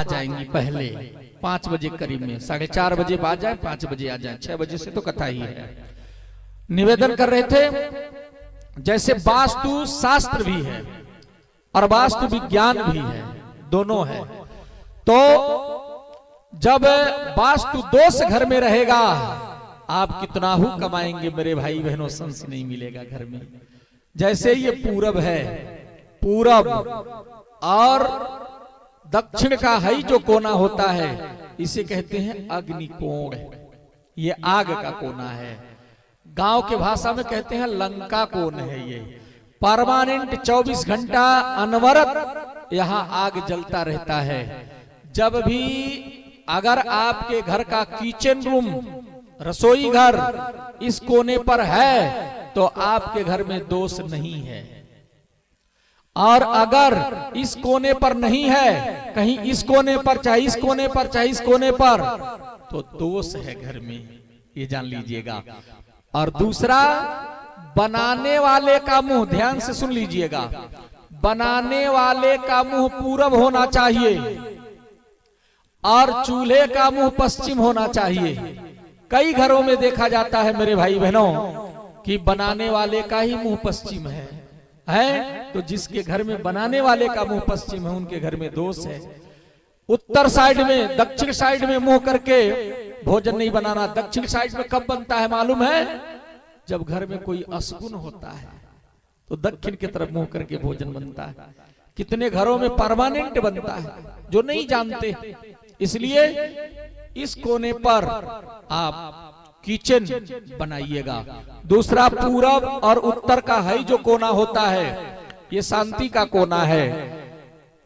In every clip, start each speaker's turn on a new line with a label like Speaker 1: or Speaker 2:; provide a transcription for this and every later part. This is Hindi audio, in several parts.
Speaker 1: आ जाएंगी पहले 5 बजे करीब में, 4:30 बजे आ जाए, 5 बजे आ जाए, 6 बजे से तो कथा ही है। निवेदन कर रहे थे जैसे वास्तु शास्त्र भी है और वास्तु विज्ञान भी है, दोनों है। तो जब वास्तु दोष घर में रहेगा, आप कितना ही कमाएंगे मेरे भाई बहनों, संस नहीं मिलेगा घर में। जैसे ये पूरब है, पूरब और दक्षिण का है जो कोना होता है, इसे कहते हैं अग्निकोण। ये आग का कोना है, गांव के भाषा में कहते हैं लंका कोण है। ये परमानेंट 24 घंटा अनवरत यहाँ आग जलता रहता है। जब भी अगर आपके घर का किचन रूम, रसोई घर इस कोने पर है तो आपके घर में दोष नहीं है, और अगर इस कोने पर नहीं है, कहीं इस कोने पर, चाहे इस कोने पर, चाहे इस कोने पर, तो दोष है घर में, ये जान लीजिएगा। और दूसरा, बनाने वाले का मुंह, ध्यान से सुन लीजिएगा, बनाने वाले का मुंह पूरब होना चाहिए और चूल्हे का मुंह पश्चिम होना चाहिए। कई घरों में देखा जाता है मेरे भाई बहनों कि बनाने वाले का ही मुंह पश्चिम है, तो जिसके घर में बनाने वाले का मुंह पश्चिम है उनके घर में दोष है। उत्तर साइड में, दक्षिण साइड में मुंह करके भोजन नहीं बनाना। दक्षिण साइड में कब बनता है मालूम है? जब घर में कोई अशुभ होता है तो दक्षिण की तरफ मुंह करके भोजन बनता है। कितने घरों में परमानेंट बनता है जो नहीं जानते। इसलिए इस कोने पर आप किचन बनाइएगा। दूसरा, पूरब और उत्तर का है जो कोना होता है, ये शांति का कोना है।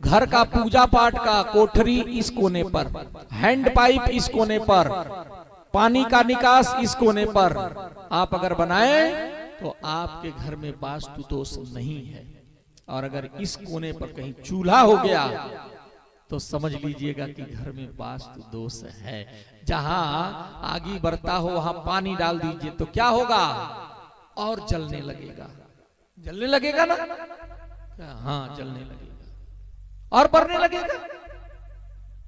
Speaker 1: घर का पूजा पाठ का कोठरी इस कोने पर, हैंड पाइप इस कोने पर, पानी का निकास इस कोने पर आप अगर बनाए तो आपके घर में वास्तु दोष नहीं है। और अगर इस कोने पर कहीं चूल्हा हो गया तो समझ लीजिएगा कि घर में वास्तु दोष है। जहां आगी बरता हो वहां पानी डाल दीजिए तो क्या होगा? और जलने लगेगा। जलने लगेगा ना? हाँ, जलने लगेगा और बढ़ने लगेगा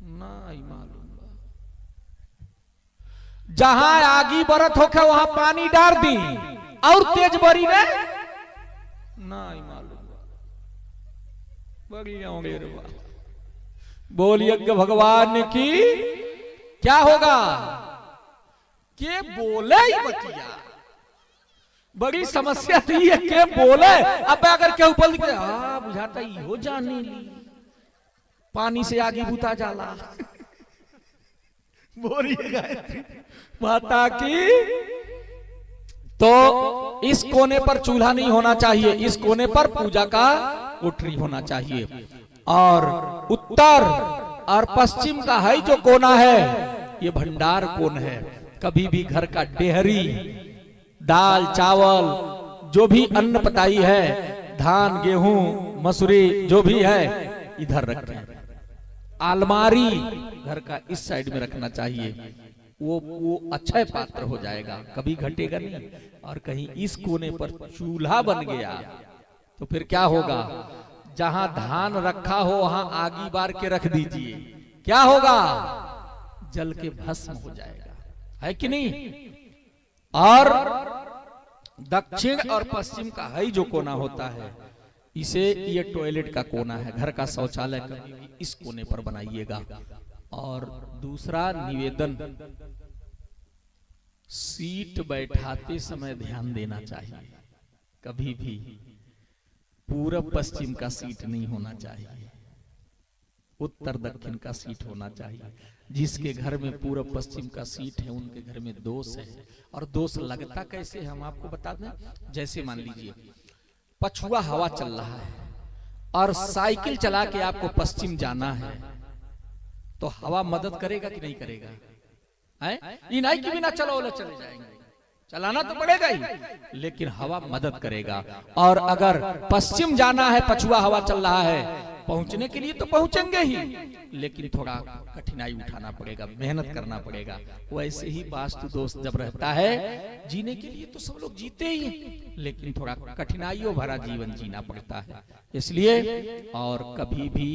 Speaker 1: ना, मालूम। जहां आगी बरत होकर वहां पानी डाल दी और तेज बरी ने ना, मालूम। बोलिए भगवान की। क्या होगा? के बोले ही बतिया। बड़ी समस्या थी है, के बोले। अब अगर क्या ऊपर बुझाता ही हो जाने ली, पानी से आगे बुता जाला। बोलिए माता की। तो इस कोने पर चूल्हा नहीं होना चाहिए, इस कोने पर पूजा का कोठरी होना चाहिए। और उत्तर और पश्चिम का है जो कोना है, ये भंडार कोण है। कभी भी घर का डेहरी, दाल चावल, जो भी अन्न पताई है, धान गेहूं मसूरी जो भी है, इधर रखें। अलमारी घर का इस साइड में रखना चाहिए। वो अच्छा पात्र हो जाएगा, कभी घटेगा नहीं। और कहीं इस कोने पर चूल्हा बन गया तो फिर क्या होगा? जहां धान रखा हो वहां आगी बार के रख दीजिए, क्या होगा? जल के भस्म हो जाएगा, है कि नहीं? और दक्षिण और पश्चिम का है जो कोना होता है, इसे ये टॉयलेट का कोना है। घर का शौचालय कभी इस कोने पर बनाइएगा। और दूसरा निवेदन, सीट बैठाते समय ध्यान देना चाहिए। कभी भी पूरब पश्चिम का सीट नहीं होना चाहिए, उत्तर दक्षिण का सीट होना चाहिए। जिसके घर में पूरब पश्चिम का सीट है उनके घर में दोष है। और दोष लगता कैसे हम आपको बता दें। जैसे मान लीजिए पछुआ हवा चल रहा है और साइकिल चला के आपको पश्चिम जाना है, तो हवा मदद करेगा कि नहीं करेगा? ये नहीं कि बिना चलो चले जाएंगे, चलाना तो पड़ेगा ही, लेकिन हवा मदद करेगा। और अगर पश्चिम जाना है, पछुआ हवा चल रहा है, पहुंचने के लिए तो पहुंचेंगे ही, लेकिन थोड़ा कठिनाई उठाना पड़ेगा, मेहनत करना पड़ेगा। वैसे ही वास्तु दोष जब रहता है, जीने के लिए तो सब लोग जीते ही हैं, लेकिन थोड़ा कठिनाइयों भरा जीवन जीना पड़ता है। इसलिए और कभी भी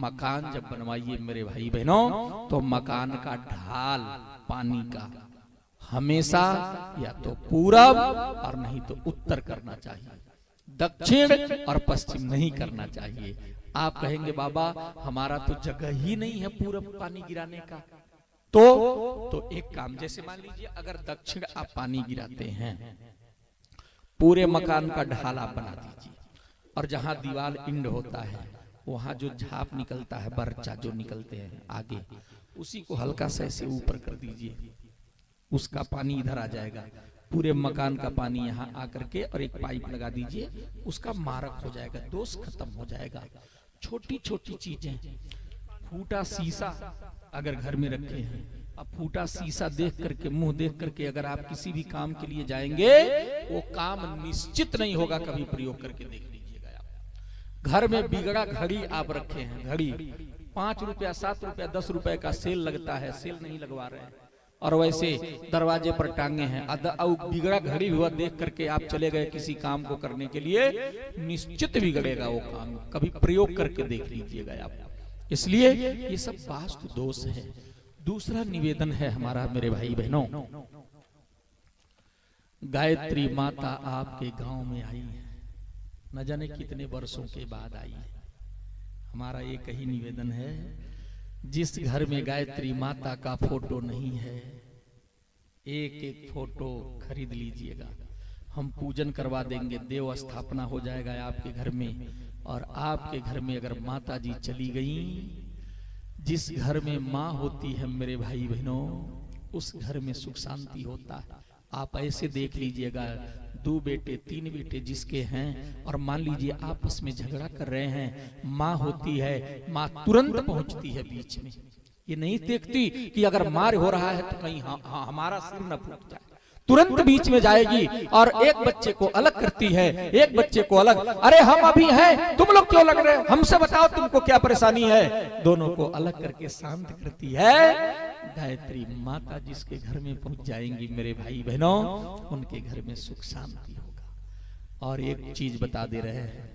Speaker 1: मकान जब बनवाइए मेरे भाई बहनों, तो मकान का ढाल पानी का हमेशा या तो पूरब और नहीं तो उत्तर करना चाहिए, दक्षिण और पश्चिम नहीं करना चाहिए। आप कहेंगे बाबा हमारा तो जगह ही नहीं है पूरब पानी गिराने का, तो एक काम, जैसे मान लीजिए अगर दक्षिण आप पानी गिराते हैं, पूरे मकान का ढाल आप बना दीजिए, और जहां दीवार इंड होता है वहां जो झाप निकलता है, बर्चा जो निकलते हैं आगे, उसी को हल्का सा ऐसे ऊपर कर दीजिए, उसका पानी इधर आ जाएगा, पूरे मकान का पानी यहाँ आकर के, और एक पाइप लगा दीजिए, उसका मारक हो जाएगा, दोष खत्म हो जाएगा। छोटी छोटी चीजें, फूटा शीशा अगर घर में रखे हैं, अब फूटा शीशा देख करके, मुंह देख करके अगर आप किसी भी काम के लिए जाएंगे, वो काम निश्चित नहीं होगा, कभी प्रयोग करके देख लीजिएगा आप। घर में बिगड़ा घड़ी आप रखे हैं, घड़ी 5 रुपया 7 रुपया 10 रुपए का सेल लगता है, सेल नहीं लगवा रहे हैं, और वैसे दरवाजे पर टांगे हैं, बिगड़ा घड़ी हुआ देख करके आप चले गए किसी काम को करने के लिए, निश्चित बिगड़ेगा वो काम, कभी प्रयोग करके देख लीजिएगा आप। इसलिए ये सब वास्तु दोष है। दूसरा निवेदन है हमारा मेरे भाई बहनों, गायत्री माता आपके गांव में आई है, न जाने कितने वर्षों के बाद आई है। हमारा एक ही निवेदन है, जिस घर में गायत्री माता का फोटो नहीं है, एक एक फोटो खरीद लीजिएगा, हम पूजन करवा देंगे, देव स्थापना हो जाएगा आपके घर में। और आपके घर में अगर माता जी चली गई, जिस घर में माँ होती है मेरे भाई बहनों, उस घर में सुख शांति होता है। आप ऐसे देख लीजिएगा, 2 बेटे 3 बेटे जिसके हैं, और मान लीजिए आपस में झगड़ा कर रहे हैं, माँ होती है, माँ तुरंत पहुंचती है बीच में। ये नहीं देखती कि अगर मार हो रहा है तो कहीं हमारा सिर न फूट जाए, तुरंत बीच में जाएगी और एक बच्चे को अलग करती है, एक बच्चे को अलग, अरे हम अभी हैं, तुम लोग क्यों लग रहे हो, हमसे बताओ तुमको क्या परेशानी है, दोनों को अलग करके शांत करती है। गायत्री माता जिसके घर में पहुंच जाएंगी मेरे भाई बहनों, उनके घर में सुख शांति होगा। और एक चीज बता दे रहे हैं,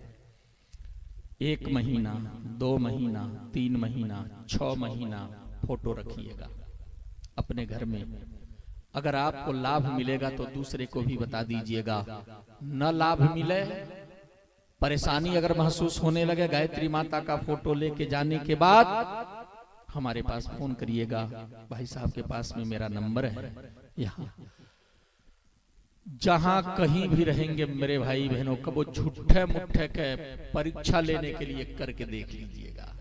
Speaker 1: 1 महीना 2 महीना 3 महीना 6 महीना फोटो रखिएगा अपने घर में। अगर आपको लाभ मिलेगा तो दूसरे को भी बता दीजिएगा, न लाभ मिले, परेशानी अगर महसूस होने लगे, गायत्री माता का फोटो लेके जाने के बाद हमारे पास फोन करिएगा। भाई साहब के पास में मेरा नंबर है, यहाँ जहां कहीं भी रहेंगे मेरे भाई बहनों, कबो झूठे मुठ्ठे के परीक्षा लेने के लिए करके देख लीजिएगा।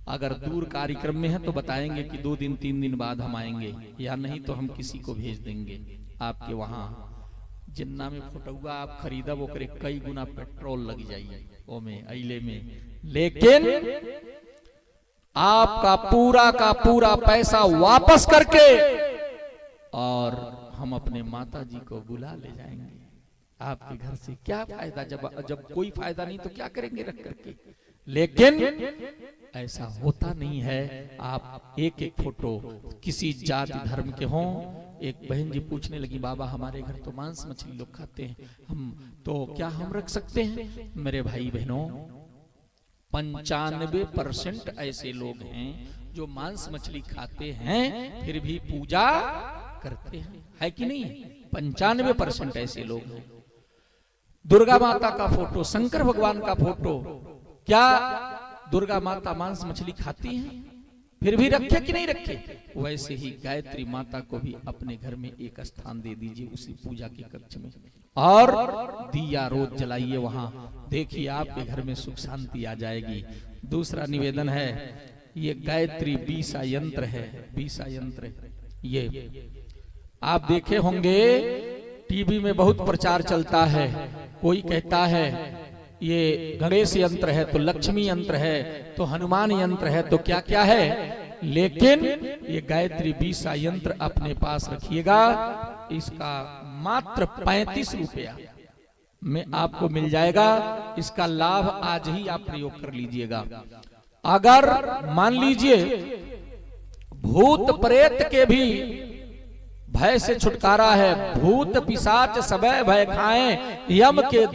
Speaker 1: अगर दूर कार्यक्रम में है तो बताएंगे कि 2 दिन 3 दिन बाद हम आएंगे, या नहीं तो हम किसी को भेज देंगे आपके वहां। जिन्ना में फोटोआ आप खरीदा वो करे कई गुना पेट्रोल लग जाइए वो में अइले में, लेकिन आपका पूरा का पूरा पैसा वापस करके और हम अपने माता जी को बुला ले जाएंगे आपके घर से। क्या फायदा, जब कोई फायदा नहीं तो क्या करेंगे रख करके। लेकिन ऐसा होता नहीं है। आप एक एक फोटो किसी जाति धर्म के हों। एक बहन जी पूछने लगी, बाबा हमारे घर तो मांस मछली लोग खाते हैं, हम तो क्या हम रख सकते हैं? मेरे भाई बहनों, 95% ऐसे लोग हैं जो मांस मछली खाते हैं फिर भी पूजा करते हैं, है कि नहीं? 95% ऐसे लोग हैं। दुर्गा माता का फोटो, शंकर भगवान का फोटो, क्या दुर्गा माता मांस मछली खाती हैं? फिर भी रखे कि नहीं रखे? वैसे ही गायत्री माता को भी अपने घर में एक स्थान दे दीजिए उसी पूजा के कक्ष में, और दिया रोज जलाइए वहां। देखिए आपके घर में सुख शांति आ जाएगी। दूसरा निवेदन है, ये गायत्री बीसा यंत्र है। बीसा यंत्र ये आप देखे होंगे टीवी में बहुत प्रचार चलता है। कोई कहता है ये गणेश यंत्र है, तो लक्ष्मी यंत्र है, तो हनुमान यंत्र है, तो क्या क्या है। लेकिन ये गायत्री बीसा यंत्र अपने पास रखिएगा। इसका मात्र 35 रुपया, में आपको मिल जाएगा। इसका लाभ आज ही आप प्रयोग कर लीजिएगा। अगर मान लीजिए भूत प्रेत के भी भय से छुटकारा है, भूत पिशाच सबे भय खाएं, यम के